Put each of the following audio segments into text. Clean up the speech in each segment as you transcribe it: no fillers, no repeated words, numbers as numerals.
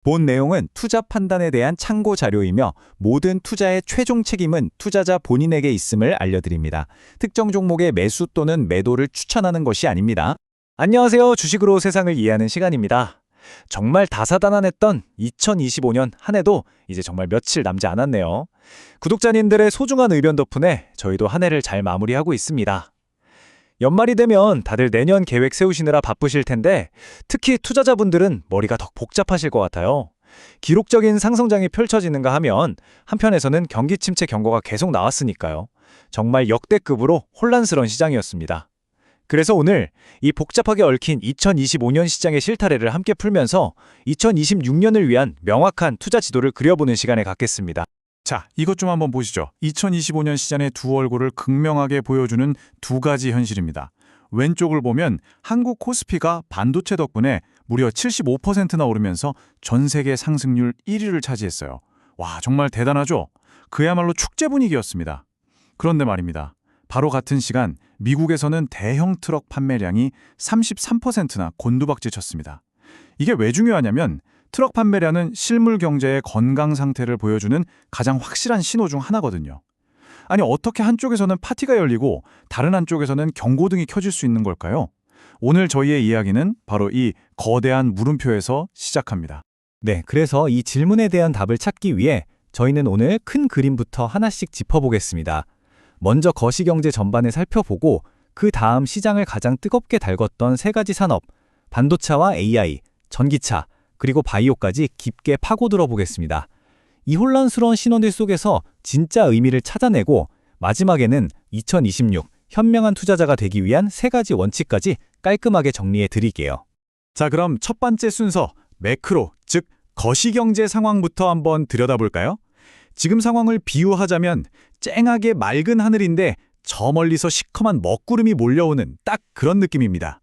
본 내용은 투자 판단에 대한 참고 자료이며 모든 투자의 최종 책임은 투자자 본인에게 있음을 알려드립니다. 특정 종목의 매수 또는 매도를 추천하는 것이 아닙니다. 안녕하세요. 주식으로 세상을 이해하는 시간입니다. 정말 다사다난했던 2025년 한 해도 이제 정말 며칠 남지 않았네요. 구독자님들의 소중한 의견 덕분에 저희도 한 해를 잘 마무리하고 있습니다. 연말이 되면 다들 내년 계획 세우시느라 바쁘실 텐데 특히 투자자분들은 머리가 더 복잡하실 것 같아요. 기록적인 상승장이 펼쳐지는가 하면 한편에서는 경기 침체 경고가 계속 나왔으니까요. 정말 역대급으로 혼란스러운 시장이었습니다. 그래서 오늘 이 복잡하게 얽힌 2025년 시장의 실타래를 함께 풀면서 2026년을 위한 명확한 투자 지도를 그려보는 시간을 갖겠습니다. 자, 이것 좀 한번 보시죠. 2025년 시장의 두 얼굴을 극명하게 보여주는 두 가지 현실입니다. 왼쪽을 보면 한국 코스피가 반도체 덕분에 무려 75%나 오르면서 전 세계 상승률 1위를 차지했어요. 와, 정말 대단하죠? 그야말로 축제 분위기였습니다. 그런데 말입니다. 바로 같은 시간 미국에서는 대형 트럭 판매량이 33%나 곤두박질 쳤습니다. 이게 왜 중요하냐면 트럭 판매량은 실물 경제의 건강 상태를 보여주는 가장 확실한 신호 중 하나거든요. 아니, 어떻게 한쪽에서는 파티가 열리고 다른 한쪽에서는 경고등이 켜질 수 있는 걸까요? 오늘 저희의 이야기는 바로 이 거대한 물음표에서 시작합니다. 네, 그래서 이 질문에 대한 답을 찾기 위해 저희는 오늘 큰 그림부터 하나씩 짚어보겠습니다. 먼저 거시경제 전반을 살펴보고 그 다음 시장을 가장 뜨겁게 달궜던 세 가지 산업, 반도체와 AI, 전기차, 그리고 바이오까지 깊게 파고들어 보겠습니다. 이 혼란스러운 신호들 속에서 진짜 의미를 찾아내고 마지막에는 2026 현명한 투자자가 되기 위한 세 가지 원칙까지 깔끔하게 정리해 드릴게요. 자, 그럼 첫 번째 순서, 매크로, 즉 거시경제 상황부터 한번 들여다볼까요? 지금 상황을 비유하자면 쨍하게 맑은 하늘인데 저 멀리서 시커먼 먹구름이 몰려오는 딱 그런 느낌입니다.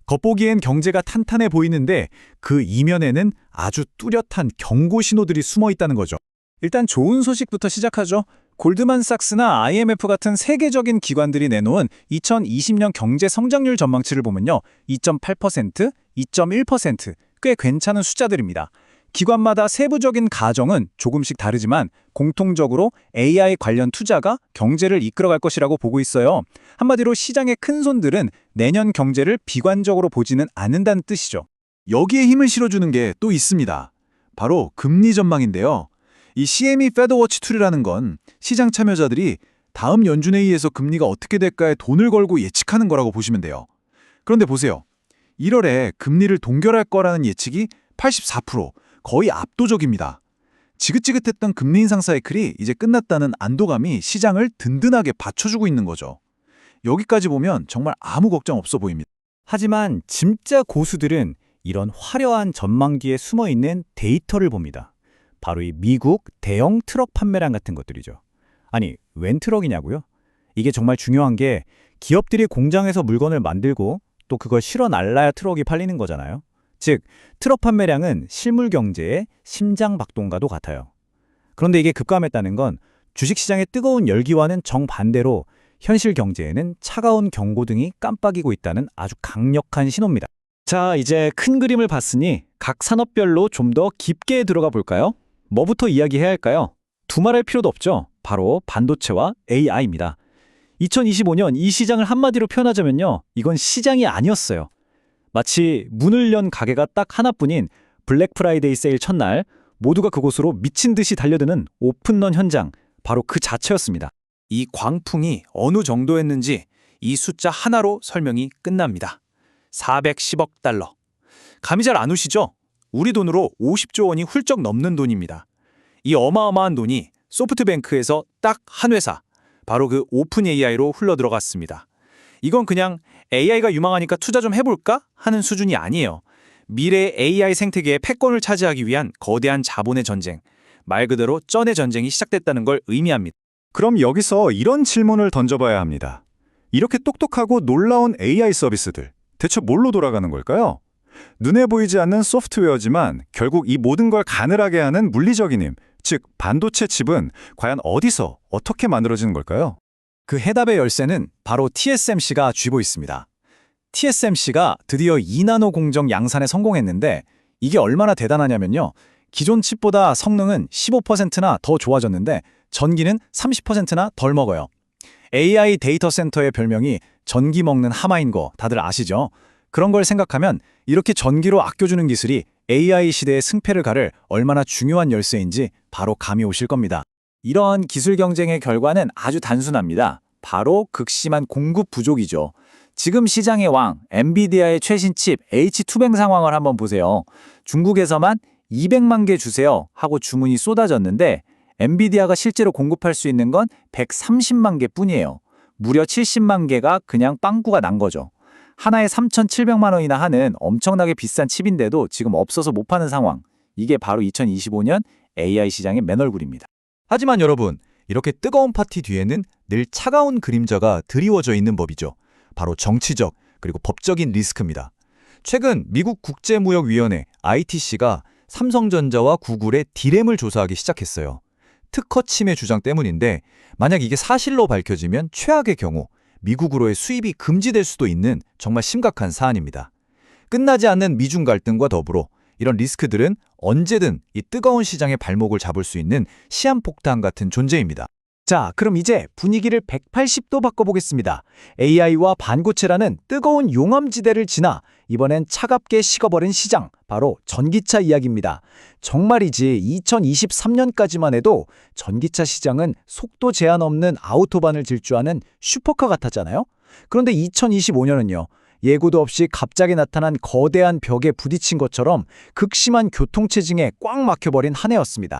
겉보기엔 경제가 탄탄해 보이는데 그 이면에는 아주 뚜렷한 경고 신호들이 숨어 있다는 거죠. 일단 좋은 소식부터 시작하죠. 골드만삭스나 IMF 같은 세계적인 기관들이 내놓은 2020년 경제 성장률 전망치를 보면요. 2.8%, 2.1%, 꽤 괜찮은 숫자들입니다. 기관마다 세부적인 가정은 조금씩 다르지만 공통적으로 AI 관련 투자가 경제를 이끌어갈 것이라고 보고 있어요. 한마디로 시장의 큰손들은 내년 경제를 비관적으로 보지는 않는다는 뜻이죠. 여기에 힘을 실어주는 게 또 있습니다. 바로 금리 전망인데요. 이 CME 페더워치 툴이라는 건 시장 참여자들이 다음 연준회의에서 금리가 어떻게 될까에 돈을 걸고 예측하는 거라고 보시면 돼요. 그런데 보세요. 1월에 금리를 동결할 거라는 예측이 84%, 거의 압도적입니다. 지긋지긋했던 금리 인상 사이클이 이제 끝났다는 안도감이 시장을 든든하게 받쳐주고 있는 거죠. 여기까지 보면 정말 아무 걱정 없어 보입니다. 하지만 진짜 고수들은 이런 화려한 전망기에 숨어있는 데이터를 봅니다. 바로 이 미국 대형 트럭 판매량 같은 것들이죠. 아니, 웬 트럭이냐고요? 이게 정말 중요한 게 기업들이 공장에서 물건을 만들고 또 그걸 실어 날라야 트럭이 팔리는 거잖아요. 즉, 트럭 판매량은 실물 경제의 심장박동과도 같아요. 그런데 이게 급감했다는 건 주식시장의 뜨거운 열기와는 정반대로 현실 경제에는 차가운 경고등이 깜빡이고 있다는 아주 강력한 신호입니다. 자, 이제 큰 그림을 봤으니 각 산업별로 좀 더 깊게 들어가 볼까요? 뭐부터 이야기해야 할까요? 두말할 필요도 없죠. 바로 반도체와 AI입니다. 2025년 이 시장을 한마디로 표현하자면요. 이건 시장이 아니었어요. 마치 문을 연 가게가 딱 하나뿐인 블랙 프라이데이 세일 첫날 모두가 그곳으로 미친 듯이 달려드는 오픈런 현장, 바로 그 자체였습니다. 이 광풍이 어느 정도였는지 이 숫자 하나로 설명이 끝납니다. 410억 달러. 감이 잘 안 오시죠? 우리 돈으로 50조 원이 훌쩍 넘는 돈입니다. 이 어마어마한 돈이 소프트뱅크에서 딱 한 회사, 바로 그 오픈 AI로 흘러들어갔습니다. 이건 그냥 AI가 유망하니까 투자 좀 해볼까? 하는 수준이 아니에요. 미래의 AI 생태계의 패권을 차지하기 위한 거대한 자본의 전쟁, 말 그대로 쩐의 전쟁이 시작됐다는 걸 의미합니다. 그럼 여기서 이런 질문을 던져봐야 합니다. 이렇게 똑똑하고 놀라운 AI 서비스들, 대체 뭘로 돌아가는 걸까요? 눈에 보이지 않는 소프트웨어지만 결국 이 모든 걸 가늘하게 하는 물리적인 힘, 즉 반도체 칩은 과연 어디서 어떻게 만들어지는 걸까요? 그 해답의 열쇠는 바로 TSMC가 쥐고 있습니다. TSMC가 드디어 2나노 공정 양산에 성공했는데 이게 얼마나 대단하냐면요. 기존 칩보다 성능은 15%나 더 좋아졌는데 전기는 30%나 덜 먹어요. AI 데이터 센터의 별명이 전기 먹는 하마인 거 다들 아시죠? 그런 걸 생각하면 이렇게 전기로 아껴주는 기술이 AI 시대의 승패를 가를 얼마나 중요한 열쇠인지 바로 감이 오실 겁니다. 이러한 기술 경쟁의 결과는 아주 단순합니다. 바로 극심한 공급 부족이죠. 지금 시장의 왕, 엔비디아의 최신 칩 H200 상황을 한번 보세요. 중국에서만 200만 개 주세요 하고 주문이 쏟아졌는데 엔비디아가 실제로 공급할 수 있는 건 130만 개 뿐이에요. 무려 70만 개가 그냥 빵꾸가 난 거죠. 하나에 3,700만 원이나 하는 엄청나게 비싼 칩인데도 지금 없어서 못 파는 상황. 이게 바로 2025년 AI 시장의 맨 얼굴입니다. 하지만 여러분, 이렇게 뜨거운 파티 뒤에는 늘 차가운 그림자가 드리워져 있는 법이죠. 바로 정치적 그리고 법적인 리스크입니다. 최근 미국 국제무역위원회 ITC가 삼성전자와 구글의 디램을 조사하기 시작했어요. 특허 침해 주장 때문인데 만약 이게 사실로 밝혀지면 최악의 경우 미국으로의 수입이 금지될 수도 있는 정말 심각한 사안입니다. 끝나지 않는 미중 갈등과 더불어 이런 리스크들은 언제든 이 뜨거운 시장의 발목을 잡을 수 있는 시한폭탄 같은 존재입니다. 자, 그럼 이제 분위기를 180도 바꿔보겠습니다. AI와 반고체라는 뜨거운 용암지대를 지나 이번엔 차갑게 식어버린 시장, 바로 전기차 이야기입니다. 정말이지 2023년까지만 해도 전기차 시장은 속도 제한 없는 아우토반을 질주하는 슈퍼카 같았잖아요. 그런데 2025년은요. 예고도 없이 갑자기 나타난 거대한 벽에 부딪힌 것처럼 극심한 교통체증에 꽉 막혀버린 한 해였습니다.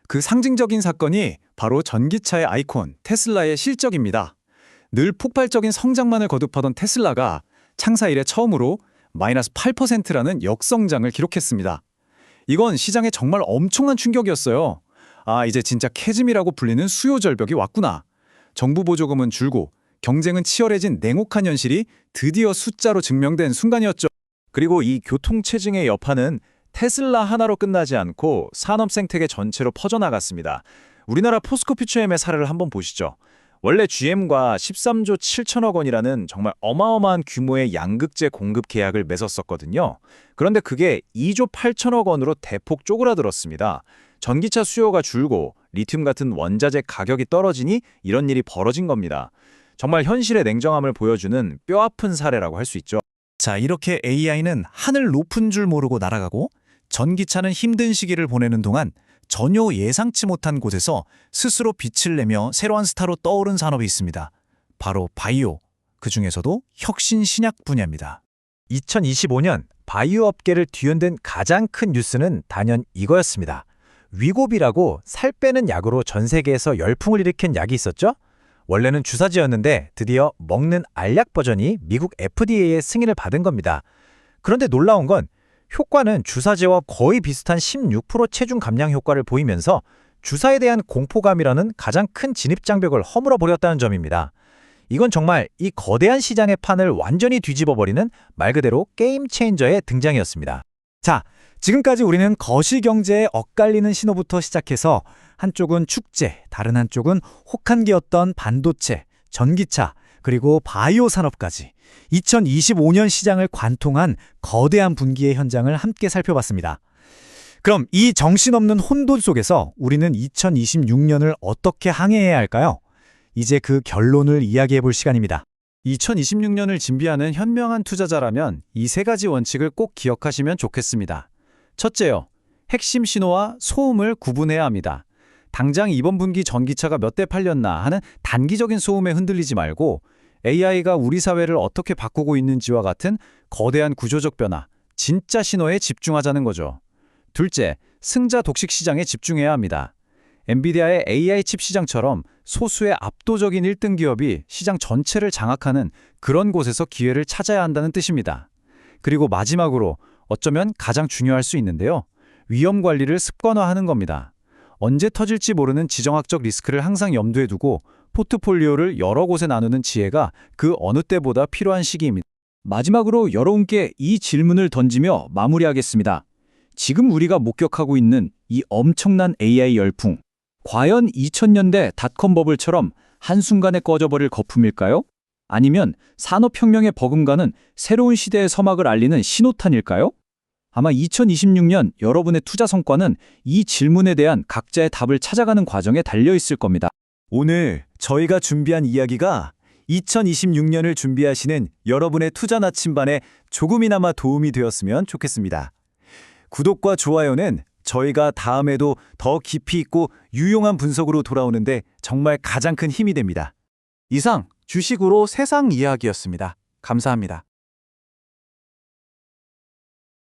그 상징적인 사건이 바로 전기차의 아이콘 테슬라의 실적입니다. 늘 폭발적인 성장만을 거듭하던 테슬라가 창사 이래 처음으로 마이너스 8%라는 역성장을 기록했습니다. 이건 시장에 정말 엄청난 충격이었어요. 아, 이제 진짜 캐즘이라고 불리는 수요 절벽이 왔구나. 정부 보조금은 줄고 경쟁은 치열해진 냉혹한 현실이 드디어 숫자로 증명된 순간이었죠. 그리고 이 교통체증의 여파는 테슬라 하나로 끝나지 않고 산업 생태계 전체로 퍼져나갔습니다. 우리나라 포스코퓨처엠의 사례를 한번 보시죠. 원래 GM과 13조 7천억 원이라는 정말 어마어마한 규모의 양극재 공급 계약을 맺었었거든요. 그런데 그게 2조 8천억 원으로 대폭 쪼그라들었습니다. 전기차 수요가 줄고 리튬 같은 원자재 가격이 떨어지니 이런 일이 벌어진 겁니다. 정말 현실의 냉정함을 보여주는 뼈아픈 사례라고 할 수 있죠. 자, 이렇게 AI는 하늘 높은 줄 모르고 날아가고 전기차는 힘든 시기를 보내는 동안 전혀 예상치 못한 곳에서 스스로 빛을 내며 새로운 스타로 떠오른 산업이 있습니다. 바로 바이오, 그중에서도 혁신 신약 분야입니다. 2025년 바이오 업계를 뒤흔든 가장 큰 뉴스는 단연 이거였습니다. 위고비라고 살 빼는 약으로 전 세계에서 열풍을 일으킨 약이 있었죠? 원래는 주사제였는데 드디어 먹는 알약 버전이 미국 FDA의 승인을 받은 겁니다. 그런데 놀라운 건 효과는 주사제와 거의 비슷한 16% 체중 감량 효과를 보이면서 주사에 대한 공포감이라는 가장 큰 진입장벽을 허물어버렸다는 점입니다. 이건 정말 이 거대한 시장의 판을 완전히 뒤집어버리는 말 그대로 게임 체인저의 등장이었습니다. 자, 지금까지 우리는 거시경제의 엇갈리는 신호부터 시작해서 한쪽은 축제, 다른 한쪽은 혹한기였던 반도체, 전기차, 그리고 바이오 산업까지 2025년 시장을 관통한 거대한 분기의 현장을 함께 살펴봤습니다. 그럼 이 정신없는 혼돈 속에서 우리는 2026년을 어떻게 항해해야 할까요? 이제 그 결론을 이야기해 볼 시간입니다. 2026년을 준비하는 현명한 투자자라면 이 세 가지 원칙을 꼭 기억하시면 좋겠습니다. 첫째요, 핵심 신호와 소음을 구분해야 합니다. 당장 이번 분기 전기차가 몇 대 팔렸나 하는 단기적인 소음에 흔들리지 말고 AI가 우리 사회를 어떻게 바꾸고 있는지와 같은 거대한 구조적 변화, 진짜 신호에 집중하자는 거죠. 둘째, 승자 독식 시장에 집중해야 합니다. 엔비디아의 AI 칩 시장처럼 소수의 압도적인 1등 기업이 시장 전체를 장악하는 그런 곳에서 기회를 찾아야 한다는 뜻입니다. 그리고 마지막으로 어쩌면 가장 중요할 수 있는데요. 위험 관리를 습관화하는 겁니다. 언제 터질지 모르는 지정학적 리스크를 항상 염두에 두고 포트폴리오를 여러 곳에 나누는 지혜가 그 어느 때보다 필요한 시기입니다. 마지막으로 여러분께 이 질문을 던지며 마무리하겠습니다. 지금 우리가 목격하고 있는 이 엄청난 AI 열풍, 과연 2000년대 닷컴 버블처럼 한순간에 꺼져버릴 거품일까요? 아니면 산업혁명의 버금가는 새로운 시대의 서막을 알리는 신호탄일까요? 아마 2026년 여러분의 투자 성과는 이 질문에 대한 각자의 답을 찾아가는 과정에 달려 있을 겁니다. 오늘 저희가 준비한 이야기가 2026년을 준비하시는 여러분의 투자 나침반에 조금이나마 도움이 되었으면 좋겠습니다. 구독과 좋아요는 저희가 다음에도 더 깊이 있고 유용한 분석으로 돌아오는데 정말 가장 큰 힘이 됩니다. 이상 주식으로 세상 이야기였습니다. 감사합니다.